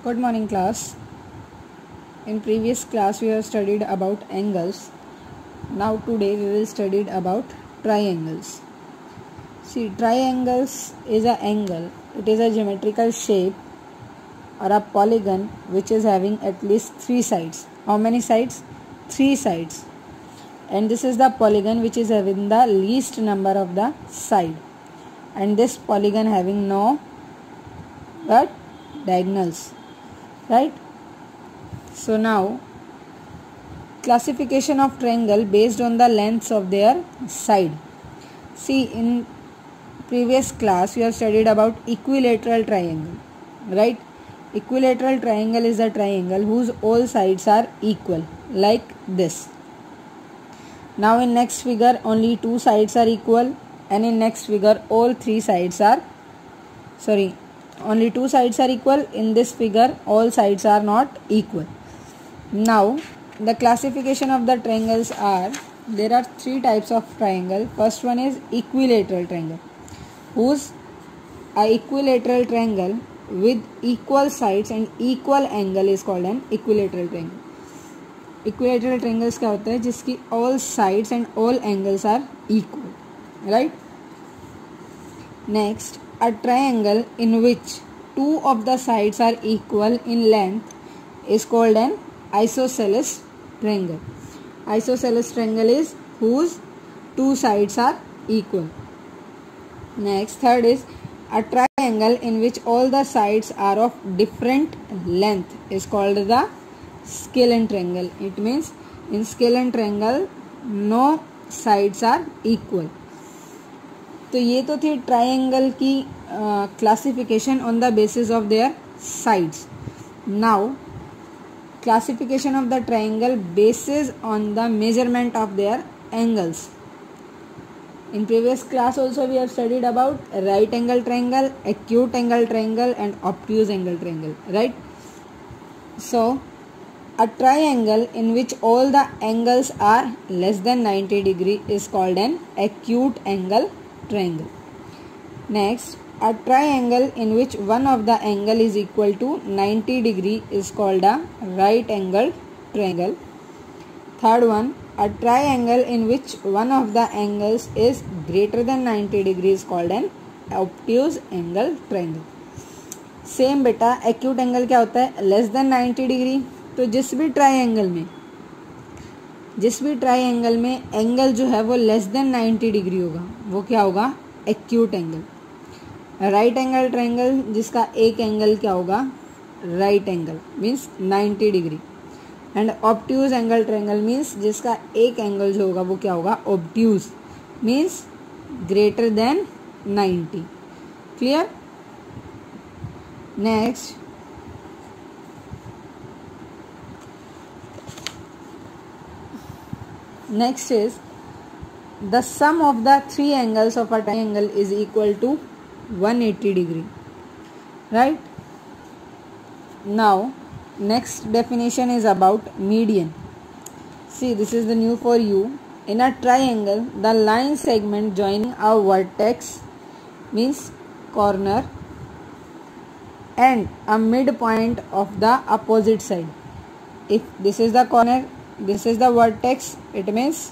Good morning, class. In previous class we have studied about angles. Now today we will study about triangles. See, triangles is an angle. It is a geometrical shape or a polygon which is having at least 3 sides. How many sides? 3 sides. And this is the polygon which is having the least number of the side. And this polygon having no diagonals. Right? So now classification of triangle based on the lengths of their side. See, in previous class we have studied about equilateral triangle, right? Equilateral triangle is a triangle whose all sides are equal, like this. Now in next figure only 2 sides are equal, and in next figure all 3 sides are only 2 sides are equal. In this figure all sides are not equal. Now the classification of the triangles are, there are 3 types of triangle. First one is equilateral triangle, whose equilateral triangle with equal sides and equal angle is called an equilateral triangle. Equilateral triangles क्या होता है? जिसकी all sides and all angles are equal, right? Next, a triangle in which 2 of the sides are equal in length is called an isosceles triangle. Isosceles triangle is whose 2 sides are equal. Next, third is a triangle in which all the sides are of different length is called the scalene triangle. It means in scalene triangle no sides are equal. तो ये तो थी triangle की classification on the basis of their sides. Now classification of the triangle basis on the measurement of their angles. In previous class also we have studied about right angle triangle, acute angle triangle and obtuse angle triangle, right? So a triangle in which all the angles are less than 90 degree is called an acute angle triangle. Next, a triangle in which one of the angle is equal to 90 degree is called a right angle triangle. Third one, a triangle in which one of the angles is greater than 90 degree is called an obtuse angle triangle. Same बेटा acute angle क्या होता है? Less than 90 degree. तो जिस भी triangle में angle जो है वो लेस देन 90 डिग्री होगा वो क्या होगा? Acute angle. Right angle triangle जिसका एक एंगल क्या होगा? Right angle means 90 degree. And obtuse angle triangle means जिसका एक एंगल जो होगा वो क्या होगा? Obtuse means greater than 90. Clear? Next is the sum of the 3 angles of a triangle is equal to 180 degree, right? Now next definition is about median. See, this is the new for you. In a triangle, the line segment joining a vertex means corner and a midpoint of the opposite side. If this is the corner, this is the vertex, it means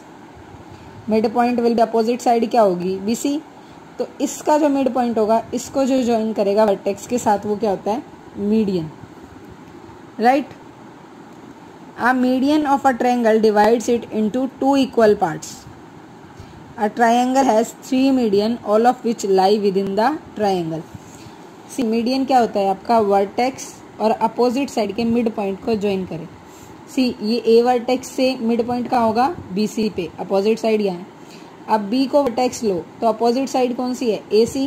mid point will be opposite side क्या होगी? BC. तो इसका जो mid point होगा इसको जो join करेगा vertex के साथ वो क्या होता है? Median, right? A median of a triangle divides it into 2 equal parts. A triangle has 3 median all of which lie within the triangle. See, median क्या होता है? आपका वर्टेक्स और अपोजिट साइड के मिड पॉइंट को join करे. See, ये A vertex से मिड पॉइंट कहाँ होगा? BC पे. अपोजिट साइड यहाँ है. अब B को वर्टेक्स लो तो अपोजिट साइड कौन सी है? AC.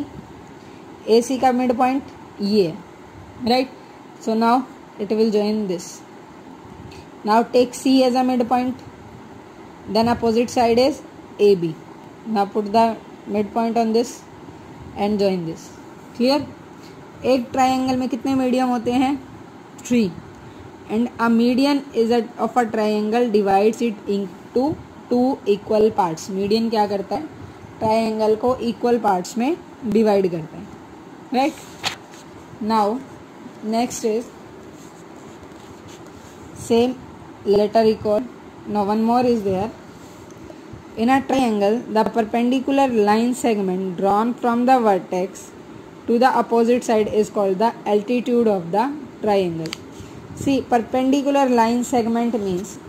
AC का मिड पॉइंट ये है, right? So now it will join this. Now take C as a mid point, then opposite side is AB. Now put the mid point on this and join this. Clear? एक triangle में कितने medium होते हैं? 3. And a median is of a triangle divides it into 2 equal parts. Median क्या करता है? Triangle को equal parts में डिवाइड करता है, right? Now next is Same, let us recall. Now one more is there. In a triangle, the perpendicular line segment drawn from the vertex to the opposite side is called the altitude of the triangle. See, perpendicular line segment means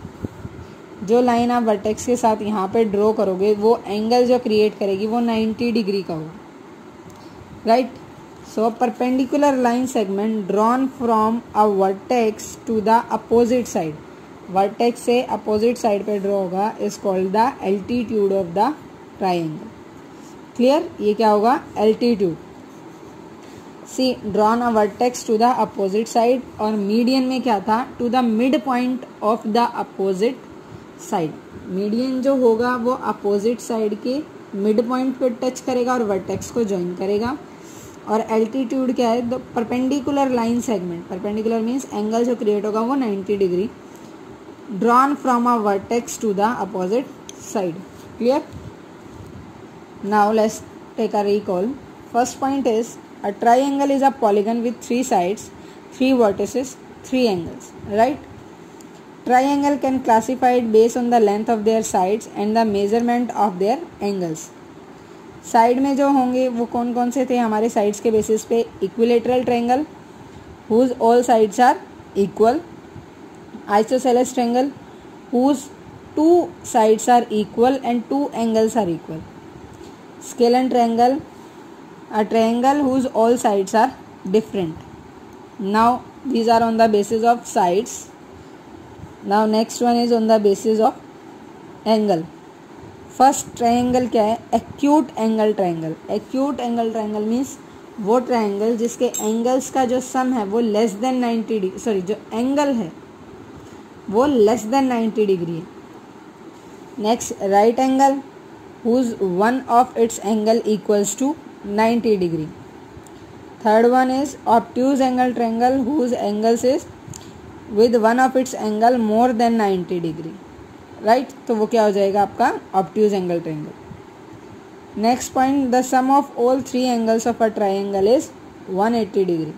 जो line आप vertex के साथ यहाँ पे draw करोगे वो angle जो create करेगी वो 90 डिग्री का होगा, right. So perpendicular line segment drawn from a vertex to the opposite side, vertex से अपोजिट साइड पे ड्रॉ होगा, is called the altitude of the triangle. Clear, ये क्या होगा, altitude. See, drawn a vertex to the opposite side, और median में क्या था, to the mid point of the opposite side. Median जो होगा वो अपोजिट साइड के मिड पॉइंट पे टच करेगा और वर्टेक्स को ज्वाइन करेगा. और एल्टीट्यूड क्या है, the perpendicular line segment, perpendicular means angle जो क्रिएट होगा वो 90 degree, drawn from a vertex to the opposite side. Clear. Now let's take a recall. First point is a triangle is a polygon with 3 sides, 3 vertices, 3 angles, right. Triangle can classified based on the length of their sides and the measurement of their angles. Side में जो होंगे वो कौन कौन से थे हमारे sides के बेसिस पे, equilateral triangle whose all sides are equal, isosceles triangle whose 2 sides are equal and 2 angles are equal, scalene triangle a triangle whose all sides are different. Now these are on the basis of sides. Now next one is on the basis of angle. First triangle क्या है, acute angle triangle. Acute angle triangle means वो triangle जिसके angles का जो sum है वो less than 90 degree, sorry जो angle है वो less than 90 डिग्री है. Next, right angle whose one of its angle equals to 90 degree. Third one is obtuse angle triangle whose angles is with one of its angle more than 90 degree, right. तो वो क्या हो जाएगा आपका obtuse angle triangle. Next point, the sum of all 3 angles of a triangle is 180 degree.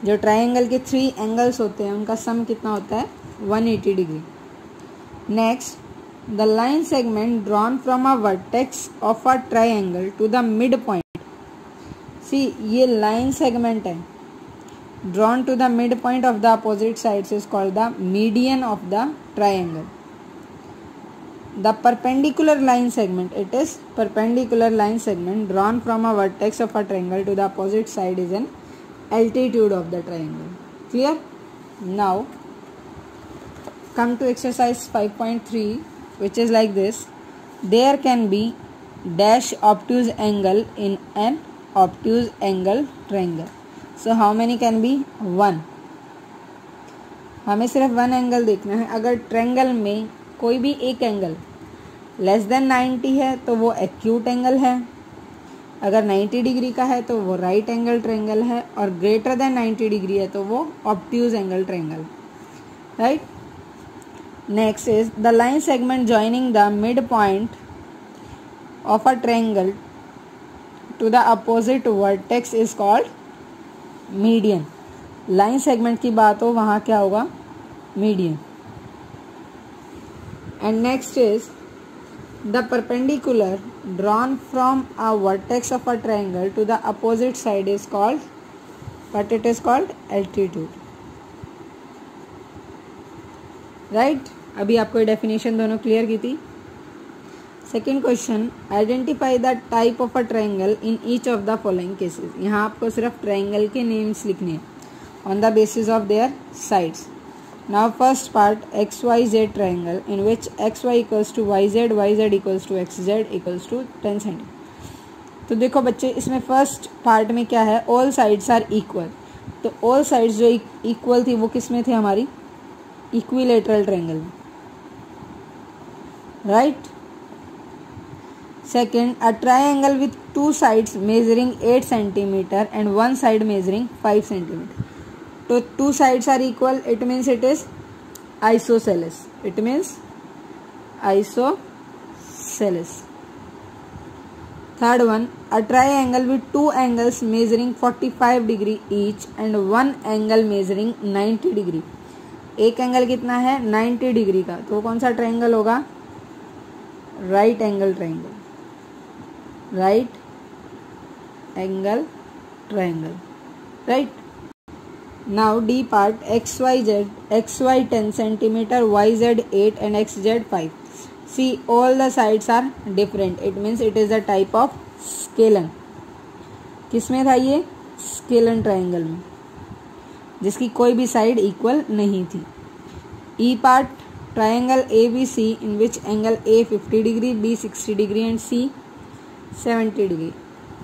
जो triangle के 3 angles होते हैं उनका सम कितना होता है, 180 degree. Next, the line segment drawn from a vertex of a triangle to the midpoint. See, ये line segment है drawn to the midpoint of the opposite sides is called the median of the triangle. The perpendicular line segment, it is perpendicular line segment drawn from a vertex of a triangle to the opposite side is an altitude of the triangle. Clear? Now come to exercise 5.3, which is like this. There can be dash obtuse angle in an obtuse angle triangle. So how many can be? 1. हमें सिर्फ 1 angle देखना है. अगर triangle में कोई भी एक angle less than 90 है तो वो एक्यूट एंगल है, अगर 90 डिग्री का है तो वो राइट एंगल ट्रायंगल है, और ग्रेटर देन 90 डिग्री है तो वो obtuse angle triangle, right. Next is the line segment joining the midpoint of a triangle to the opposite vertex is called median. Line segment की बात हो वहाँ क्या होगा, median. And next is the perpendicular drawn from a vertex of a triangle to the opposite side is called, but it is called altitude, right. अभी आपको definition दोनों clear की थी. Second question, identify the type of a triangle in each of the following cases. यहाँ आपको सिर्फ triangle के names लिखने हैं on the basis of their sides. Now first part, X Y Z triangle in which X Y equals to Y Z equals to X Z equals to 10 centimetre. तो देखो बच्चे, इसमें फर्स्ट पार्ट में क्या है, all sides are equal. तो all sides जो equal थी वो किस में थे, हमारी इक्विलेटरल ट्रायंगल में, right. Second, a triangle with 2 sides measuring 8 centimeter and 1 side measuring 5 centimeter. तो 2 sides are equal, it means it is isosceles. It means isosceles. Third one, a triangle with 2 angles measuring 45 degree each and 1 angle measuring 90 degree. एक angle कितना है 90 degree का, तो कौन सा triangle होगा? Right angle triangle, right angle triangle, right. Now D part X Y 10 centimetre, Y Z 8 and X Z 5. See, all the sides are different. It means it is a type of scalene. किसमें था ये? Scalene triangle में, जिसकी कोई भी side equal नहीं थी. E part triangle ABC in which angle A 50 degree, B 60 degree and C 70 degree.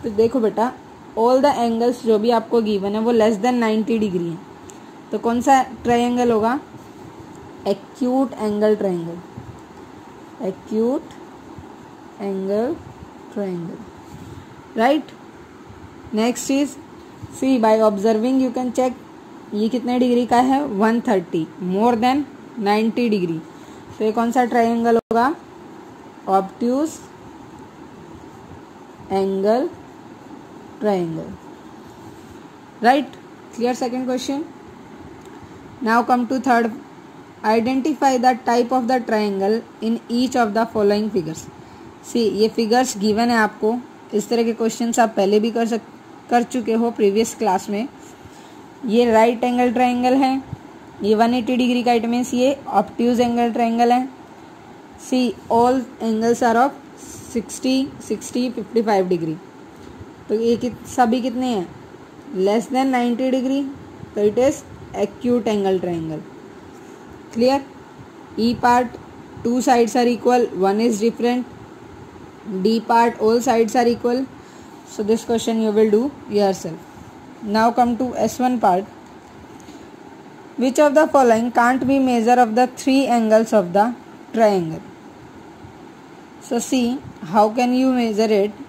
तो देखो बेटा, ऑल द एंगल्स जो भी आपको गिवन है वो लेस देन 90 डिग्री है. तो कौन सा ट्रायंगल होगा? Acute angle triangle, acute angle triangle, right. Next is see, by observing you can check ये कितने डिग्री का है? 130, मोर देन 90 डिग्री. तो ये कौन सा ट्रायंगल होगा? Obtuse angle triangle, right. Clear? Second question. Now come to third. Identify the type of the triangle in each of the following figures. See, ये figures given है आपको. इस तरह के क्वेश्चंस आप पहले भी कर चुके हो प्रीवियस क्लास में. ये राइट एंगल ट्रायंगल है, ये 180 डिग्री का, इट मीन्स ये ऑब्ट्यूज एंगल ट्रायंगल है. See, all angles are of 60, 60, 55 degree. तो ये सभी कितने हैं? Less than 90 degree. तो it is acute angle triangle. Clear? E part, two sides are equal, one is different. D part, all sides are equal. So this question you will do yourself. Now come to S1 part. Which of the following can't be measure of the three angles of the triangle? So see, how can you measure it?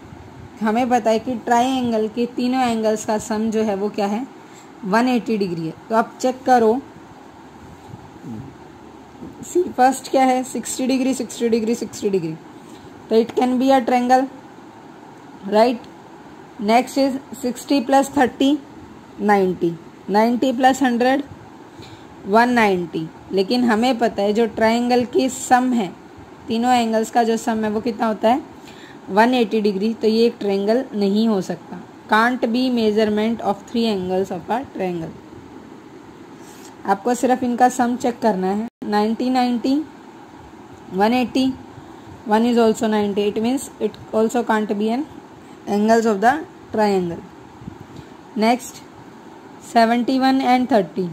हमें पता है कि triangle के तीनों angles का सम जो है वो क्या है? 180 डिग्री है. तो आप चेक करो. सी, फर्स्ट क्या है? 60 डिग्री, 60 डिग्री, 60 डिग्री. तो it can be a triangle, right. Next is 60 plus 30 90, 90 plus 100 190. लेकिन हमें पता है जो ट्रायंगल की सम है, तीनों एंगल्स का जो सम है वो कितना होता है? 180 डिग्री. तो ये एक ट्रायंगल नहीं हो सकता. Can't be measurement of three angles of a triangle. आपको सिर्फ इनका सम चेक करना है. 90, 90, 180, 1 is also 90. It means it also can't be an angles of the triangle. Next, 71 and 30,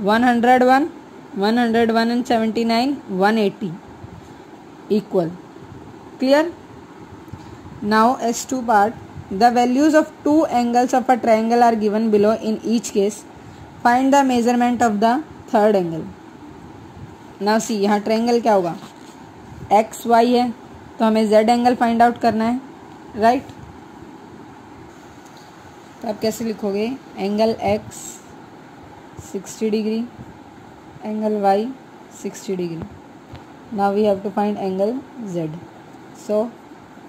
101, 101 and 79, 180 equal. Clear? Now S2 part. The values of two angles of a triangle are given below. In each case, find the measurement of the third angle. Now see, यहाँ triangle क्या होगा? X Y है, तो हमें Z angle find out करना है, right. तो आप कैसे लिखोगे? Angle X 60 degree, angle Y 60 degree. Now we have to find angle Z. So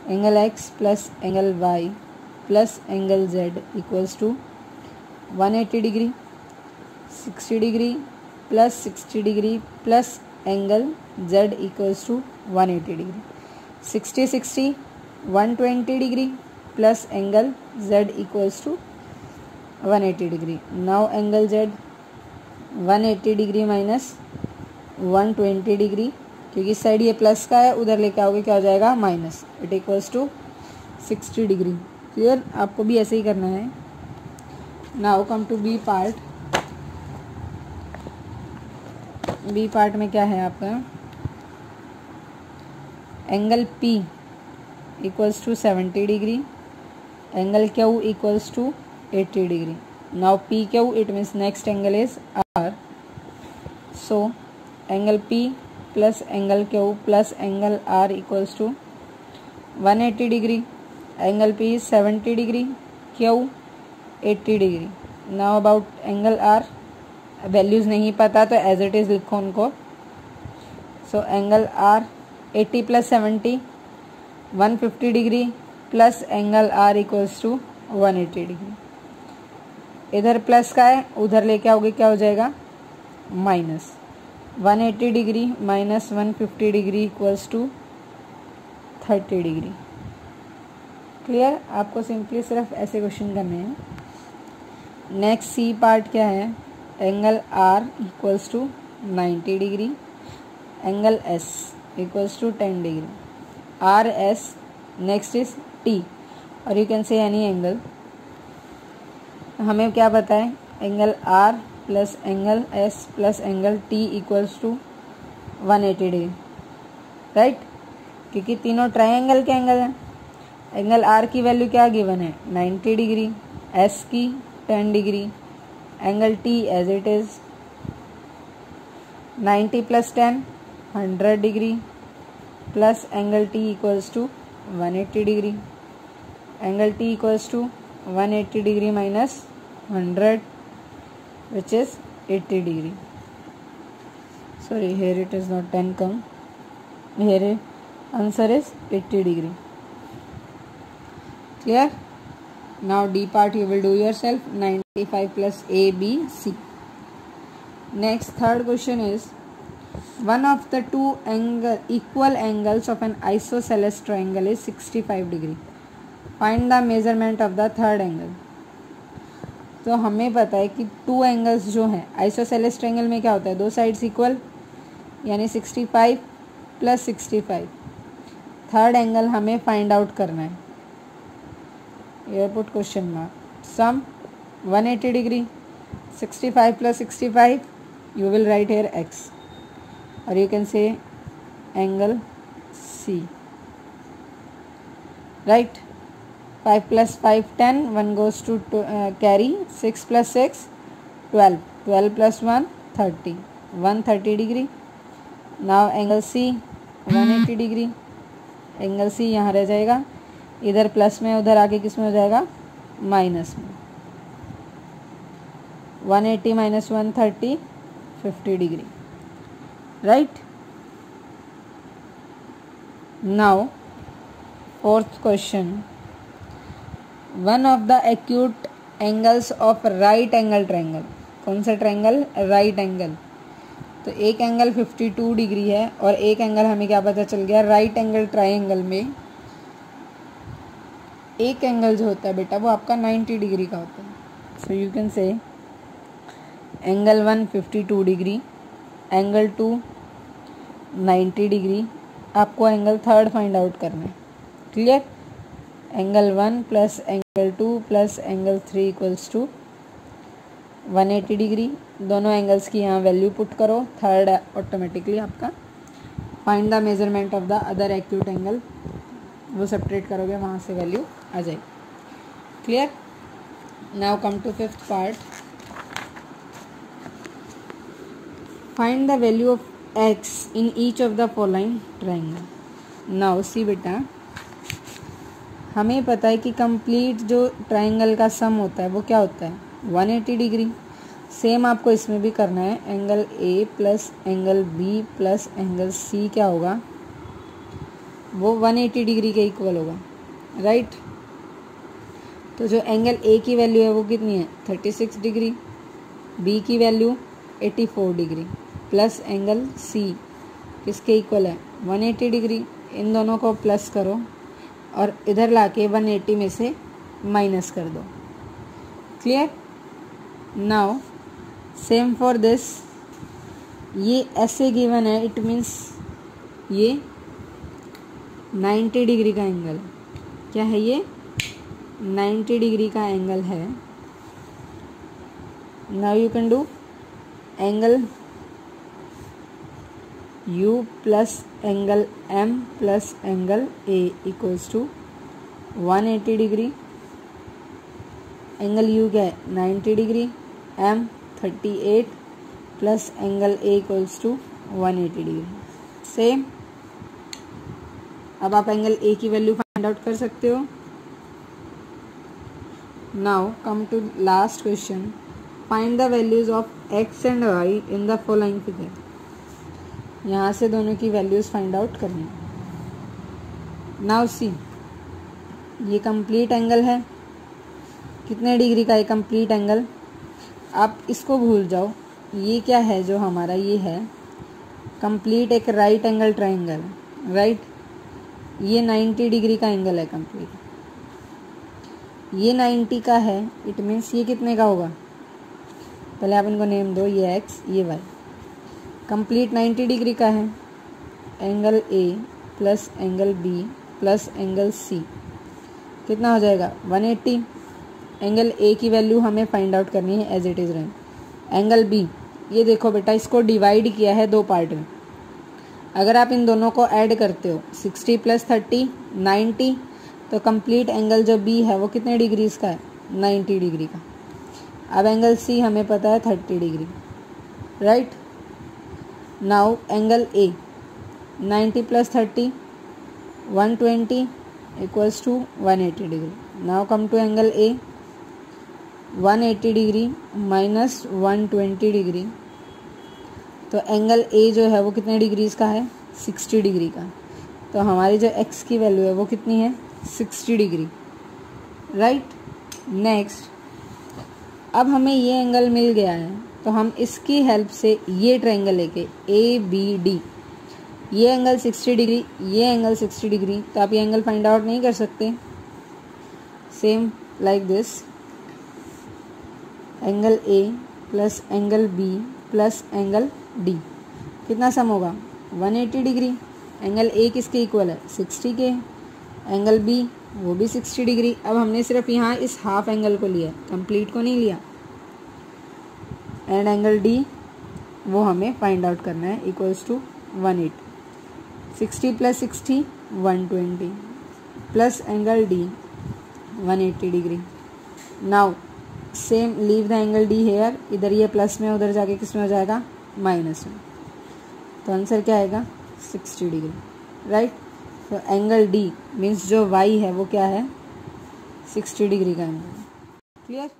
angle X plus angle Y plus angle Z equals to 180 degree, 60 degree plus 60 degree plus angle Z equals to 180 degree. 60, 60, 120 degree plus angle Z equals to 180 degree. Now angle Z 180 degree minus 120 degree, क्योंकि इस side ये plus का है, उधर लेके आओगे क्या हो जाएगा? Minus. It equals to 60 degree. Clear? आपको भी ऐसे ही करना है. Now come to B part. B part में क्या है आपका? Angle P equals to 70 degree, angle Q equals to 80 degree. Now PQ, it means next angle is R. So angle P plus angle Q plus angle R equals to 180 degree. Angle P is 70 degree, Q 80 degree. Now about angle R, values नहीं पता तो as it is लिखो उनको. So angle R 80 प्लस 70 150 degree plus angle R equals to 180 degree. इधर plus का है, उधर लेके आओगे क्या हो जाएगा? Minus. 180 degree minus 150 degree equals to 30 degree. Clear? आपको सिंपली सिर्फ ऐसे क्वेश्चन करने हैं। नेक्स्ट सी पार्ट क्या है? Angle R equals to 90 degree, angle S equals to 10 degree. R S, next is T, और you can say any angle. हमें क्या पता है? Angle R plus angle S plus angle T equals to 180 degree, right? क्योंकि तीनों triangle के angle हैं। Angle R की वैल्यू क्या गिवन है? 90 डिग्री, एस की 10 degree, angle T as it is 90 plus 10 100 degree plus angle T equals to 180 degree. Angle T equals to 180 degree minus 100 which is 80 degree. Sorry, here it is not 10 come. Here answer is 80 degree. Clear? Now D part you will do yourself. 95 plus A, B, C. Next third question is, one of the two equal angles of an isosceles triangle is 65 degree. Find the measurement of the third angle. तो हमें पता है कि two angles जो हैं isosceles triangle में क्या होता है? दो साइड्स इक्वल, यानी 65 प्लस 65। थर्ड एंगल हमें फाइंड आउट करना है। Airport question mark sum 180 degree, 65 plus 65 you will write here X, और you can say angle C, right? 5 plus 5 10, 1 goes to carry, 6 plus 6 12, 12 plus 1 30, 130 degree. Now angle C 180 degree, angle C यहाँ रह जाएगा, इधर plus में उधर आके किस में हो जाएगा? माइनस में। 180 minus 130 50 degree, right? Now fourth question, one of the acute angles of right angle triangle. कौन सा ट्रायंगल? Right angle. तो एक एंगल 52 डिग्री है और एक एंगल हमें क्या पता चल गया? राइट एंगल ट्रायंगल में एक एंगल जो होता है बेटा वो आपका 90 डिग्री का होता है। So you can say angle 1 52 degree, angle 2 90 degree. आपको एंगल थर्ड फाइंड आउट करना है। Clear? Angle 1 plus angle 2 plus angle 3 equals to 180 degree. दोनों एंगल्स की यहाँ वैल्यू पुट करो, थर्ड ऑटोमेटिकली आपका find the measurement of the other acute angle, वो separate करोगे, वहाँ से वैल्यू आ जाएगी। Clear? Now come to fifth part, find the value of x in each of the following triangle. Now see बेटा, हमें पता है कि कंप्लीट जो ट्रायंगल का सम होता है वो क्या होता है? 180 डिग्री। सेम आपको इसमें भी करना है। Angle A plus angle B plus angle C क्या होगा? वो 180 डिग्री के इक्वल होगा, राइट? तो जो एंगल ए की वैल्यू है वो कितनी है? 36 डिग्री। बी की value 84 degree plus angle C किसके इक्वल है? 180 डिग्री। इन दोनों को प्लस करो और इधर लाके 180 में से माइनस कर दो। Clear? Now same for this, ये ऐसे गिवन है, इट मीन्स ये 90 डिग्री का एंगल, क्या है ये? 90 डिग्री का एंगल है। Now you can do angle U plus angle M plus angle A equals to 180 degree. Angle U क्या है? 90 degree, M 38 plus angle A equals to 180 degree. Same. अब आप एंगल A की वैल्यू फाइंड आउट कर सकते हो। Now come to last question, find the values of x and y in the following figure. यहाँ से दोनों की वैल्यूज फाइंड आउट करनी है। नाउ सी, ये कंप्लीट एंगल है, कितने डिग्री का है कंप्लीट एंगल? आप इसको भूल जाओ, ये क्या है जो हमारा ये है कंप्लीट एक राइट एंगल ट्राइंगल, राइट, ये 90 डिग्री का एंगल है कंप्लीट, ये 90 का है, इट मीन्स ये कितने का होगा, पहले आप इनको नेम दो, ये x ये y, कंप्लीट 90 डिग्री का है, angle A plus angle B plus angle C कितना हो जाएगा 180। एंगल A की वैल्यू हमें फाइंड आउट करनी है as it is run. Angle B, ये देखो बेटा, इसको डिवाइड किया है दो पार्ट में, अगर आप इन दोनों को ऐड करते हो 60 प्लस 30 90, तो कंप्लीट एंगल जो B है वो कितने डिग्रीज का है 90 डिग्री का। अब एंगल C हमें पता है 30 degree, right. Now angle A 90 प्लस 30 120 equals to 180 degree. Now come to angle A 180 degree minus 120 degree, तो एंगल A जो है वो कितने डिग्रीज का है 60 डिग्री का। तो हमारी जो x की वैल्यू है वो कितनी है 60 डिग्री, राइट। नेक्स्ट, अब हमें ये एंगल मिल गया है, तो हम इसकी हेल्प से ये ट्रायंगल लेके ABD, ये एंगल 60 डिग्री, ये एंगल 60 डिग्री, तो आप ये एंगल फाइंड आउट नहीं कर सकते। Same like this, angle A plus angle B plus angle D कितना सम होगा 180 डिग्री। एंगल A किसके इक्वल है 60 के, एंगल B वो भी 60 डिग्री। अब हमने सिर्फ यहाँ इस हाफ एंगल को लिया, कंप्लीट को नहीं लिया। एंड एंगल D वो हमें फाइंड आउट करना है, equals to 180। 60 plus 60 120 plus angle D 180 degree. Now same leave the angle D here, इधर ये प्लस में, उधर जाके किस में हो जाएगा माइनस में, तो आंसर क्या आएगा 60 डिग्री, राइट। तो एंगल D मीन्स जो y है वो क्या है 60 डिग्री का एंगल, क्लियर।